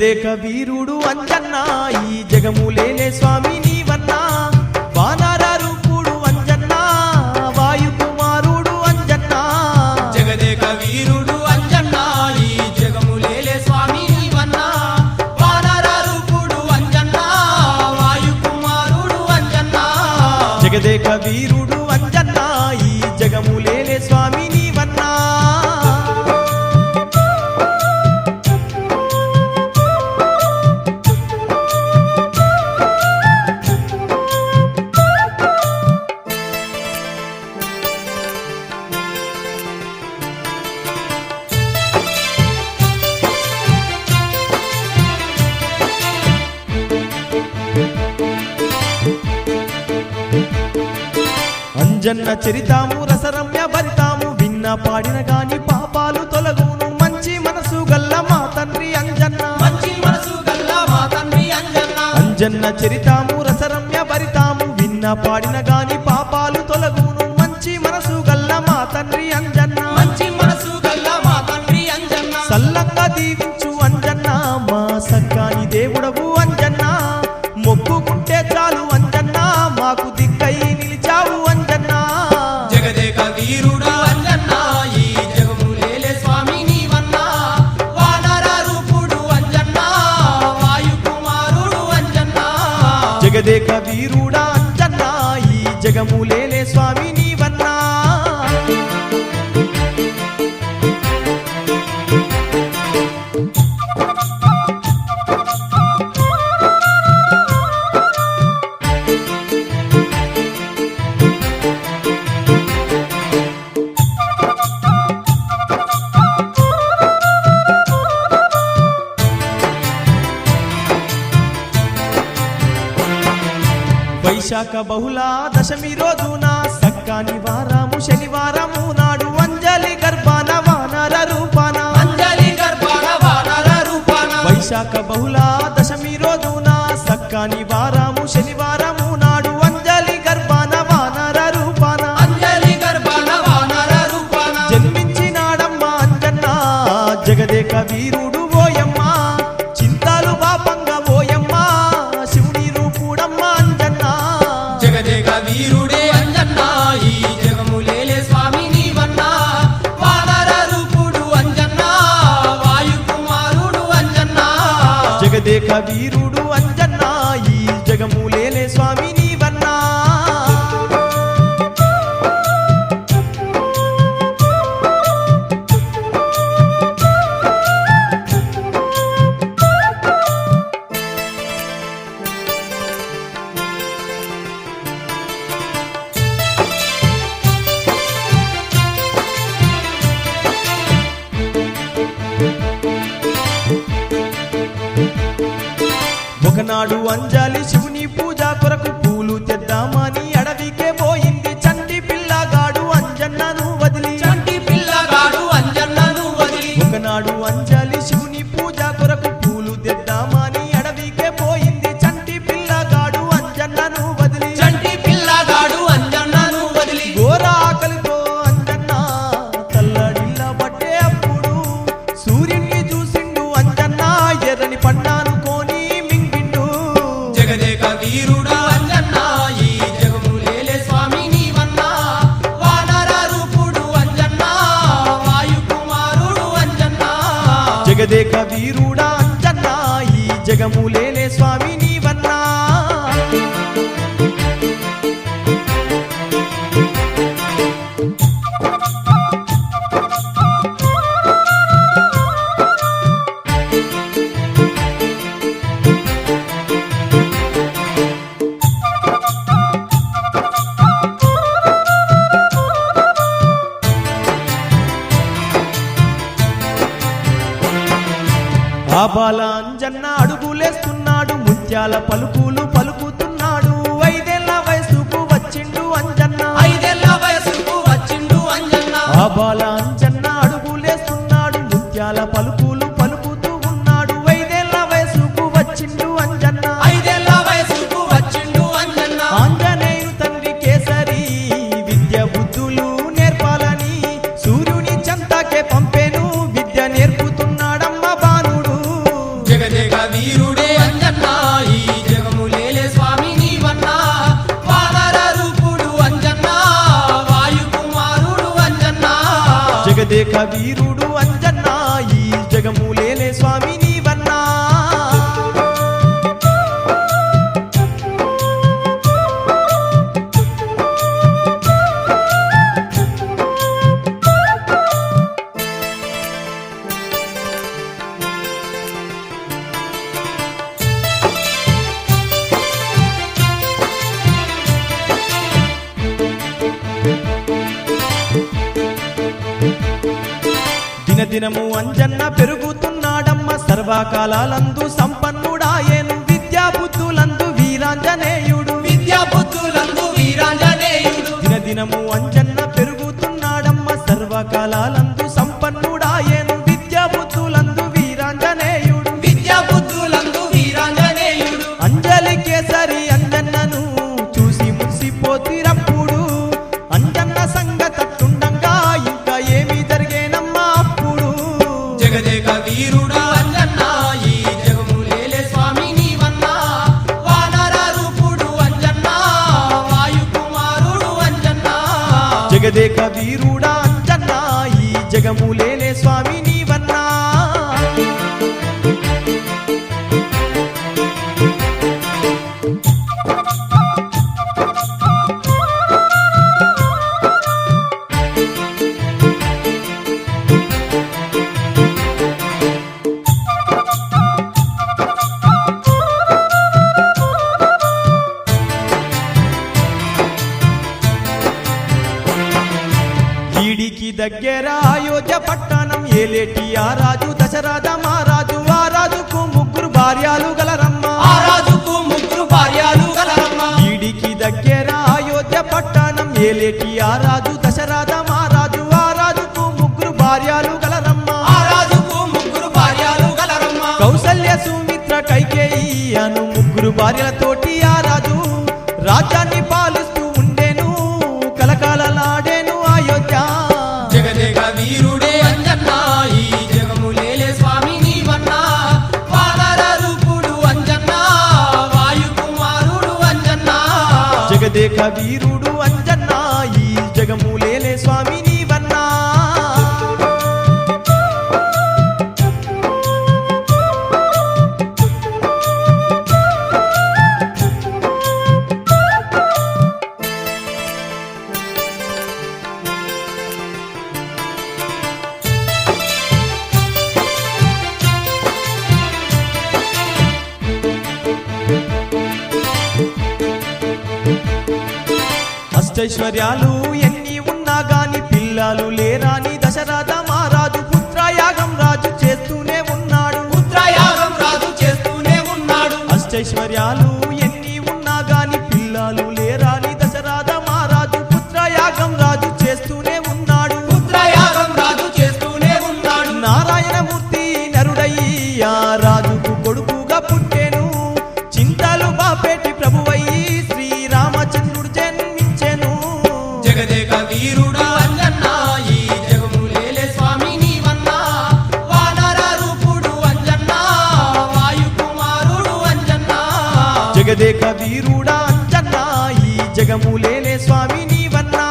జగదేక వీరుడు అంజన్న ఈ జగములేలే స్వామి నీవన్నా వానర రూపుడు అంజన్న వాయు కుమారుడు అంజన్న జగదేక వీరుడు అంజన్న ఈ జగములేలే స్వామి నీవన్నా వానర రూపుడు అంజన్న వాయు కుమారుడు అంజన్న జగదేక వీరుడు అంజన్న ఈ జగములేలే స్వామి నీవన్నా అంజన్న చరితాము రసరమ్య భరితాము విన్న పాడిన గాని పాపాలు తొలగును మంచి మనసు గల్ల మా తండ్రి అంజన్న మంచి మనసు గల్ల మా తండ్రి అంజన్న అంజన్న చరితాము రసరమ్య భరితాము విన్న పాడిన గాని పాపాలు తొలగును మంచి మనసు గల్ల మా తండ్రి అంజన్న మంచి మనసు గల్ల మా తండ్రి అంజన్న సల్లంగా దీవించు అంజన్న మా సక్కాని దేవుడవు అంజన్న మొక్కుకుంటే చాలు అంజన్న మాకు దిక్కై నిలిచావు అంజన్న జగదేక వీరుడు అంజన్న ఈ జగములేలే స్వామి నీవన్నా వానర రూపుడు అంజన్న వాయు కుమారుడు అంజన్న జగదేక వీరుడా అంజన్న ఈ జగములేలే స్వామి నీవన్నా వైశాఖ బహుళ దశమి రోజున సక్కాని వారము శనివారము నాడు అంజలి గర్భాన వానర రూపాన అంజలి గర్భాన వానర రూపాన వైశాఖ బహుళ దశమి రోజున సక్కాని వారము శనివారము నాడు అంజలి గర్భాన వానర రూపాన అంజలి గర్భాన వానర రూపాన జన్మించినాడమ్మ అంజన్న జగదేక వీరుడు ఓయమ్మ చింతాలు పాపంగా ఓయమ్మ శివుని రూపుడమ్మ అంజన్న జగదేక వీరుడే అంజన్న ఈ జగములేలే స్వామి నీవన్నా వానర రూపుడు అంజన్న వాయు కుమారుడు అంజన్న జగదేక వీరుడు అంజన్న ఈ జగములేలే స్వామి నీవన్నా ఒకనాడు అంజలి శివుని పూజ కొరకు పూలు తెద్దామని అడవికే పోయింది చంటి పిల్లగాడు అంజన్నను వదిలి చంటి పిల్లగాడు అంజన్నను వదిలి ఒకనాడు అంజలి శివుని పూజ కొరకు పూలు తెద్దామని అడవికే పోయింది చంటి పిల్లగాడు అంజన్నను వదిలి చంటి పిల్లగాడు అంజన్నను వదిలి ఘోర ఆకలితో అంజన్న తల్లడిల్ల పట్టే అప్పుడు సూర్యుని చూసిండు అంజన్న ఎర్రని పండాను కోని మింగిండు జగదేక వీరుడు అంజన్న ఈ జగములేలే స్వామి నీవన్నా వానర రూపుడు అంజన్న వాయు కుమారుడు అంజన్న జగదేక వీరుడా అంజన్న ఈ జగములేలే స్వామి నీవన్నా ఆబాల అంజన్న అడుగులేస్తున్నాడు ముత్యాల పలుకులు పలుకుతున్నాడు 5 ఏళ్ల వయసుకు వచ్చిండు అంజన్న 5 ఏళ్ల వయసుకు వచ్చిండు అంజన్న ఆబాల అంజన్న అడుగులేస్తున్నాడు ముత్యాల పలుకులు పలుకుతూ ఉన్నాడు 5 ఏళ్ల వయసుకు వచ్చిండు అంజన్న 5 ఏళ్ల వయసుకు వచ్చిండు అంజన్న ఆంజనేయుని తండ్రి కేసరి విద్య బుద్ధులు నేర్పాలని సూర్యుని చెంతకే పంపెను విద్య నేర్పుతున్నాడమ్మ బాణుడు జగదేక వీరుడు అంజన్న ఈ జగములేలే స్వామి నీవన్నా దినదినము అంజన్న పెరుగుతున్నాడమ్మ సర్వకాలాలందు సంపన్నుడాయేను విద్యాబుద్ధులందు వీరాంజనేయుడు దినదినము అంజన్న పెరుగుతున్నాడమ్మ సర్వకాలాలందు సంపన్నుడాయేను విద్యాబుద్ధులందు వీరాంజనేయుడు అంజలి కేసరి అంజన్నను చూసి మురిసిపోతిరప్పుడు అంజన్న సంగతట్టుండంగా ఇంకా ఏమి జరిగేనమ్మా అప్పుడు జగదేక వీరుడా అంజన్న ఈ జగములేలే స్వామి నీవన్నా వానర రూపుడు అంజన్న వాయు కుమారుడు అంజన్న జగదేక వీరుడా అంజన్న ఈ జగములేలే స్వామి నీవన్నా ఈడికి దగ్గర అయోధ్య పట్టణం ఏలేటి ఆ రాజు దశరథ మహారాజు ఆ రాజుకు ముగ్గురు భార్యలు గలరమ్మ ఆ రాజుకు ముగ్గురు భార్యలు గలరమ్మ ఈడికి దగ్గర అయోధ్య పట్టణం ఏలేటి ఆ రాజు దశరథ మహారాజు ఆ రాజుకు ముగ్గురు భార్యలు గలరమ్మ ఆ రాజుకు ముగ్గురు భార్యలు గలరమ్మ కౌసల్య సుమిత్ర కైకేయి అను ముగ్గురు భార్యలతోటి ఆ రాజు రాజ్యాన్ని పాలిస్తూ ఉండేను కలకాలలాడేను అయోధ్య జగదేక వీరుడే అంజన్న ఈ జగములేలే స్వామి నీవన్నా వానర రూపుడు అంజన్న వాయు కుమారుడు అంజన్న జగదేక వీరుడు అంజన్న ఈ జగములేలే స్వామి నీవన్నా అష్టైశ్వర్యాలు ఎన్ని ఉన్నా గాని పిల్లలు లేరాని దశరథ మహారాజు పుత్రయాగం రాజు చేస్తూనే ఉన్నాడు పుత్రయాగం రాజు చేస్తూనే ఉన్నాడు అష్టైశ్వర్యాలు ఎన్ని ఉన్నా గాని పిల్లలు లేరాని దశరథ మహారాజు పుత్రయాగం రాజు చేస్తూనే ఉన్నాడు పుత్రయాగం రాజు చేస్తూనే ఉన్నాడు నారాయణమూర్తి నరుడయ్యా రాజుకు కొడుకుగా పుట్టెను చింతలు బాపేటి ప్రభువయ్యి శ్రీరామచంద్రుడు జన్మించెను జగదేక వీరుడా అంజన్న ఈ జగములేలే స్వామి నీవన్నా వానర రూపుడు అంజన్న వాయు కుమారుడు అంజన్న జగదేక వీరుడా అంజన్న ఈ జగములేలే స్వామి నీవన్నా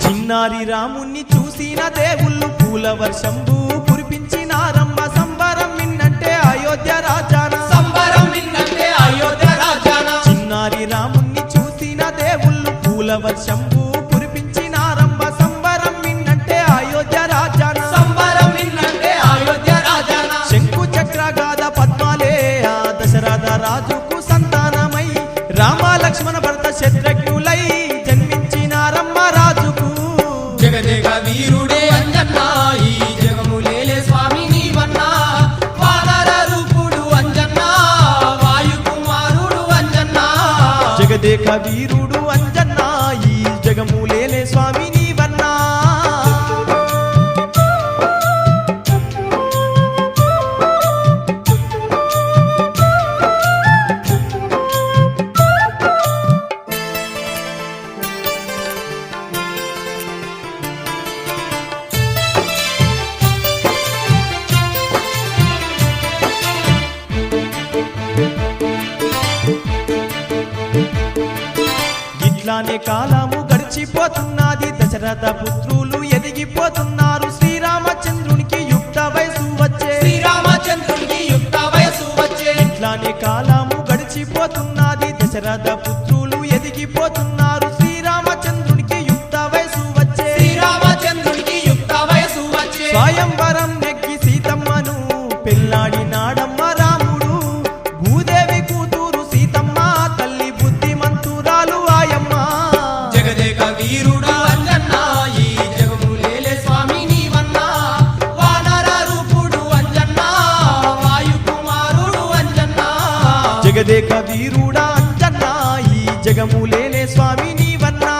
చిన్నారి రాముణ్ణి చూసిన దేవుళ్ళు పూల వర్షంబు కురిపించినారమ్మ సంబరం మిన్నంటే అయోధ్య రాజాన సంబరం నిన్నంటే అయోధ్య రాజాన చిన్నారి రాముణ్ణి చూసిన దేవుళ్ళు పూల వర్షంబు కురిపించినారమ్మ సంబరం మిన్నంటే అయోధ్య రాజాన సంబరం నిన్నంటే అయోధ్య రాజాన శంకు చక్ర గాథ పద్మాలే ఆ దశరథ రాజుకు సంతానమై రామ లక్ష్మణ భరత శత్రుఘ్నులై జన్మించినారమ్మ రాజుకు జగదేక వీరుడే అంజన్న ఈ జగములేలే స్వామి నీవన్నా వానర రూపుడు అంజన్న వాయు కుమారుడు అంజన్న జగదేక వీరుడు అంజన్న ఈ జగములేలే స్వామి నీవన్నా కాలము గడిచిపోతున్నది దశరథ పుత్రులు ఎదిగిపోతున్నారు శ్రీరామచంద్రునికి యుక్త వయసు వచ్చే శ్రీరామచంద్రునికి యుక్త వయసు వచ్చే ఇట్లానే కాలము గడిచిపోతున్నది దశరథ పుత్రులు ఎదిగిపోతున్నారు శ్రీరామచంద్రునికి యుక్త వయసు వచ్చే శ్రీరామచంద్రునికి యుక్త వయసు వచ్చే స్వయంవరం నెగ్గి సీతమ్మను పెళ్ళాడినాడమ్మ రాముడు భూదేవి కూతురు సీతమ్మ తల్లి బుద్ధిమంతురాలు ఆయమ్మ జగదేక వీరుడు అంజన్న ఈ జగములేలే స్వామి నీవన్నా వానర రూపుడు అంజన్న వాయు కుమారుడు అంజన్న జగదేక వీరుడా అంజన్న ఈ జగములేలే స్వామి నీవన్నా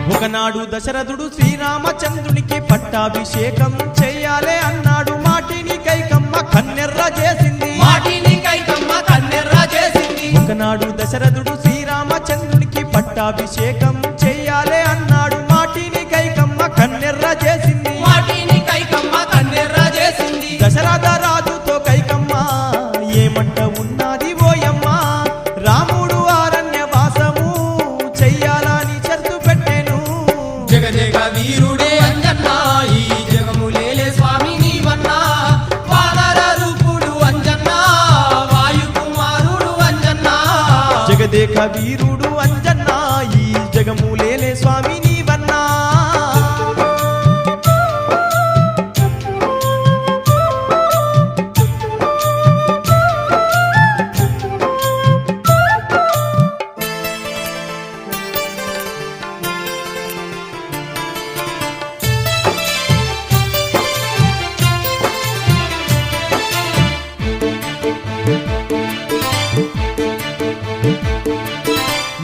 ఒకనాడు దశరథుడు శ్రీరామచంద్రునికి పట్టాభిషేకం చెయ్యాలే అన్నాడు మాటిని కైకమ్మ కన్నెర్ర చేసింది మాటిని కైకమ్మ కన్నెర్ర చేసింది ఒకనాడు దశరథుడు శ్రీరామచంద్రునికి పట్టాభిషేకం చెయ్యాలే అన్నాడు మాటిని కైకమ్మ కన్నెర్ర చేసింది మాటిని కైకమ్మ కన్నెర్ర చేసింది దశరథ రాజుతో కైకమ్మ ఏమంట ఉన్నది ఓయమ్మ రాముడు అరణ్య వాసము చెయ్యాలని చెర్తు పెట్టెను జగదేక వీరుడే అంజన్న ఈ జగములేలే స్వామి నీవన్నా వానర రూపుడు అంజన్న వాయు కుమారుడు అంజన్న జగదేక వీరుడు అంజన్న ఈ జగములేలే స్వామి నీవన్నా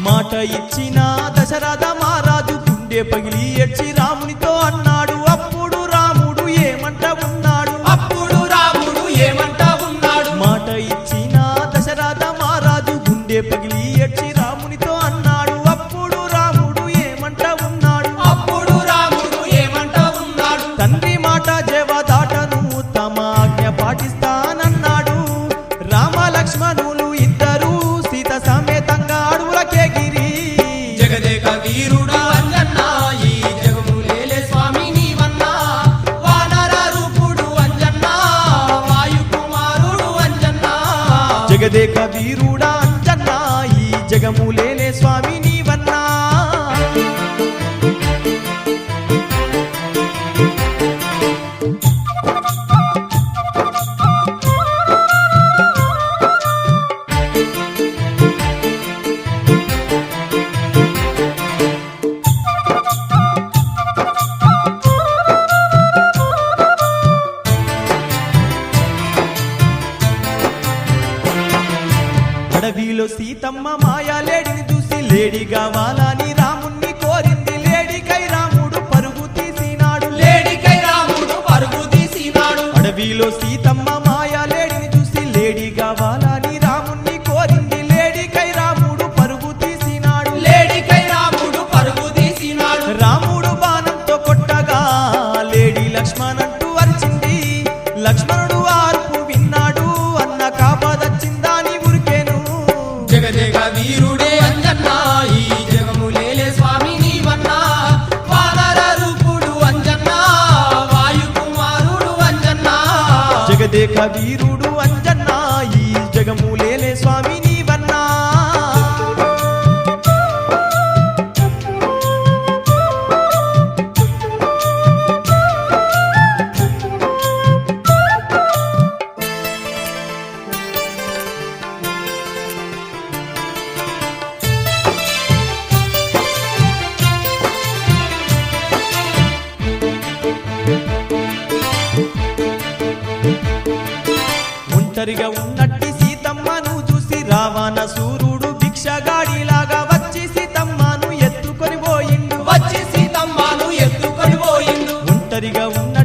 మాట ఇచ్చిన దశరథ మహారాజు గుండె పగిలి ఏడ్చి రామునితో అన్నాడు అప్పుడు రాముడు ఏమంట ఉన్నాడు అప్పుడు రాముడు ఏమంట ఉన్నాడు మాట ఇచ్చిన దశరథ మహారాజు గుండె పగిలి ఏడ్చి రామునితో అన్నాడు అప్పుడు రాముడు ఏమంట ఉన్నాడు అప్పుడు రాముడు ఏమంట ఉన్నాడు తండ్రి మాట జవదాటను తమ ఆజ్ఞ పాటిస్తానన్నాడు రామ లక్ష్మణులు ఇద్దరు సీత సమేతంగా అడవులకెగిరి జగదేక వీరుడు అంజన్న ఈ జగములేలే స్వామి నీవన్నా వానర రూపుడు అంజన్న వాయు కుమారుడు అంజన్న జగదేక వీరుడా అంజన్న ఈ జగములేలే స్వామి నీవన్నా అడవిలో సీతమ్మ మాయాలేడిని చూసి లేడి కావాలని రాముణ్ణి కోరింది లేడికై రాముడు పరుగు తీసినాడు లేడికై రాముడు పరుగు తీసినాడు అడవిలో సీతమ్మ మాయాలేడిని చూసి లేడి కావాలని రాముణ్ణి కోరింది లేడికై రాముడు పరుగు తీసినాడు లేడికై రాముడు పరుగు తీసినాడు రాముడు బాణంతో కొట్టగా లేడి లక్ష్మణంటూ అరిచింది లక్ష్మణుడు ఆర్పు విన్నాడు అన్న కాపదచ్చిందాని ఉరికేను జగదేక వీరుడే అంజన్న ఈ జగములేలే స్వామి నీవన్నా వానర రూపుడు అంజన్న వాయు కుమారుడు అంజన్న జగదేక వీరుడు అంజన్న ఈ జగములేలే స్వామి నీవన్నా ఒంటరిగా ఉన్నట్టి సీతమ్మను చూసి రావణ సూర్యుడు భిక్షగాడిలాగా వచ్చి సీతమ్మను ఎత్తుకొని పోయిండు వచ్చి సీతమ్మను ఎత్తుకొని పోయిండు ఒంటరిగా ఉన్న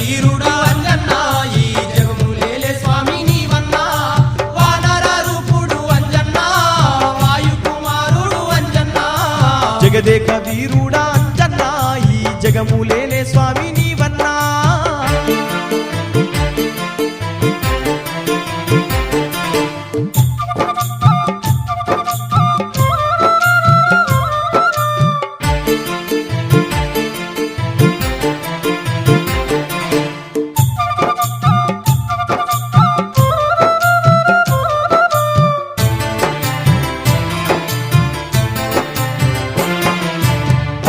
వీరుడా అంజన్న ఈ జగములేలే స్వామి నీవన్నా వానర రూపుడు అంజన్న వాయు కుమారుడు అంజన్న జగదేక వీరుడా అంజన్న ఈ జగములేలే స్వామి నీవన్నా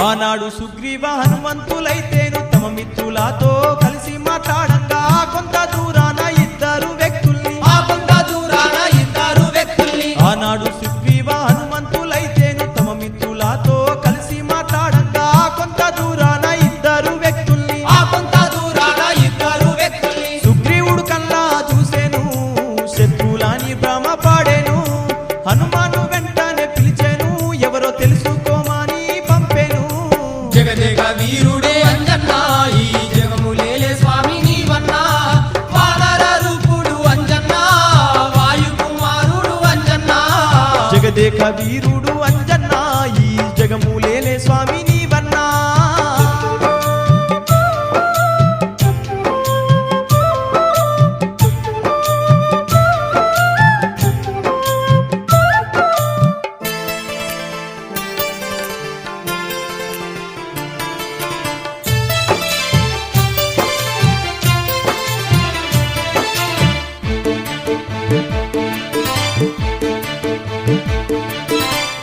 ఆనాడు సుగ్రీవ హనుమంతులైతేను తమ మిత్రులతో కలిసి మాట్లాడంగా కొంత దూరాన ఇద్దరు వ్యక్తుల్ని ఆ కొంత దూరాన ఇద్దరు వ్యక్తుల్ని ఆనాడు సుగ్రీవ హనుమంతులైతేను తమ మిత్రులతో కలిసి మాట్లాడంగా కొంత దూరాన ఇద్దరు వ్యక్తుల్ని ఆ కొంత దూరాన ఇద్దరు వ్యక్తుల్ని సుగ్రీవుడు కల్లా చూసేను శత్రువులని భ్రమపడేను హనుమాను వెంటనే పిలిచేను ఎవరో తెలుసుకోమని పంపేను జగదేక వీరుడే అంజన్న ఈ జగములేలే స్వామి నీవన్నా వానర రూపుడు అంజన్న వాయు కుమారుడు అంజన్న జగదేక వీరుడు అంజన్న ఈ జగములేలే స్వామి నీవన్నా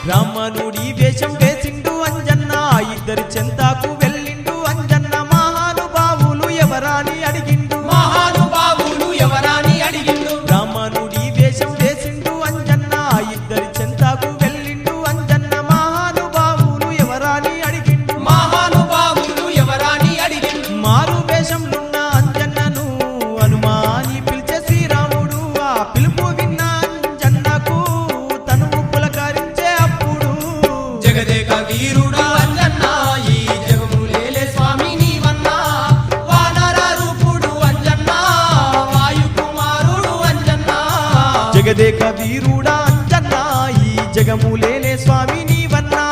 బ్రాహ్మణుడి వేషం వేసిండు అంజన్న ఇద్దరి చెంతాకు వెళ్ళిండు అంజన్న మహానుభావులు ఎవరాని అడిగిండు మహానుభావులు ఎవరాని అడిగిండు బ్రాహ్మణుడి వేషం వేసిండు అంజన్న ఇద్దరి చెంతాకు వెళ్ళిండు అంజన్న మహానుభావులు ఎవరాని అడిగిండు మహానుభావులు ఎవరాని అడిగిండు మారు వేషంలున్న అంజన్నను హనుమాని పిలిచే శ్రీరాముడు ఆ పిలుపు విన్న అంజన్నకు తనువు పులకరించే అప్పుడు జగదేక వీరుడా అంజన్న ఈ జగములేలే స్వామి నీవన్నా వానర రూపుడు అంజన్న వాయు కుమారుడు అంజన్న జగదేక వీరుడా అంజన్న ఈ జగములేలే స్వామి నీవన్నా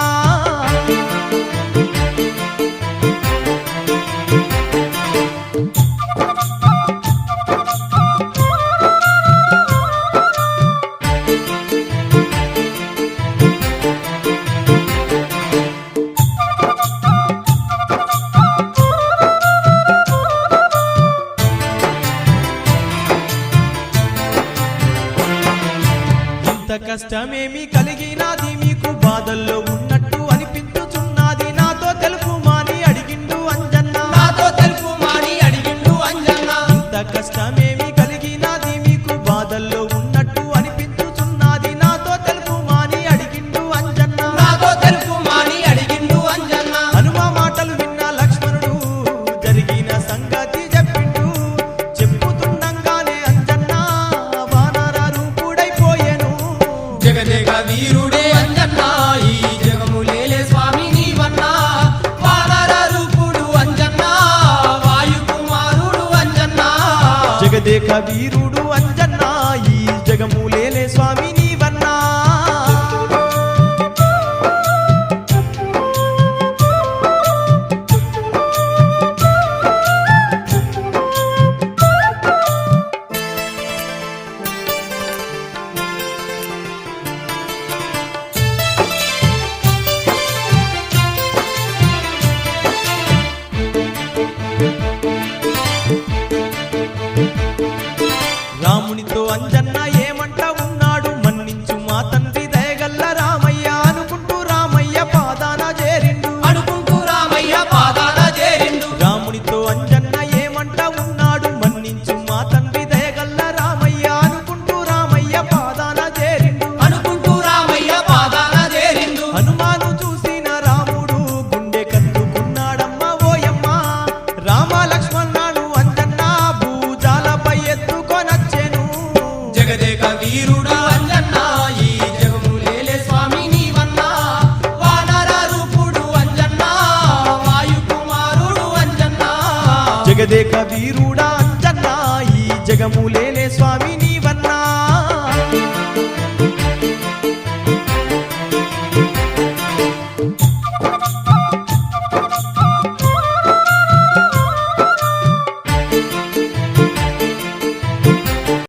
ఇంత కష్టమేమి కలిగినది మీకు బాధల్లో ఉన్నట్టు అనిపించుచున్నది నాతో తెలుపుమని అడిగిండు అంజన్న నాతో తెలుపుమని అడిగిండు అంజన్న ఇంత కష్టమేమి కలిగినది మీకు బాధల్లో ఉన్నట్టు అనిపించుచున్నది నాతో తెలుపుమని అడిగిండు అంజన్న నాతో తెలుపుమని అడిగిండు అంజన్న హనుమ మాటలు విన్న లక్ష్మణుడు జరిగిన సంగతి చెప్పిండు చెప్పుతుండగానే అంజన్న వానర రూపుడైపోయెను జగదేక వీరుడే అంజన్న ఈ జగములేలే స్వామి నీవన్నా వానర రూపుడు అంజన్న వాయు కుమారుడు అంజన్న జగదేక వీరుడు అంజన్న ఈ జగములేలే స్వామి నీవన్నా రామునితో వీరుడా అంజన్న ఈ జగములేలే స్వామి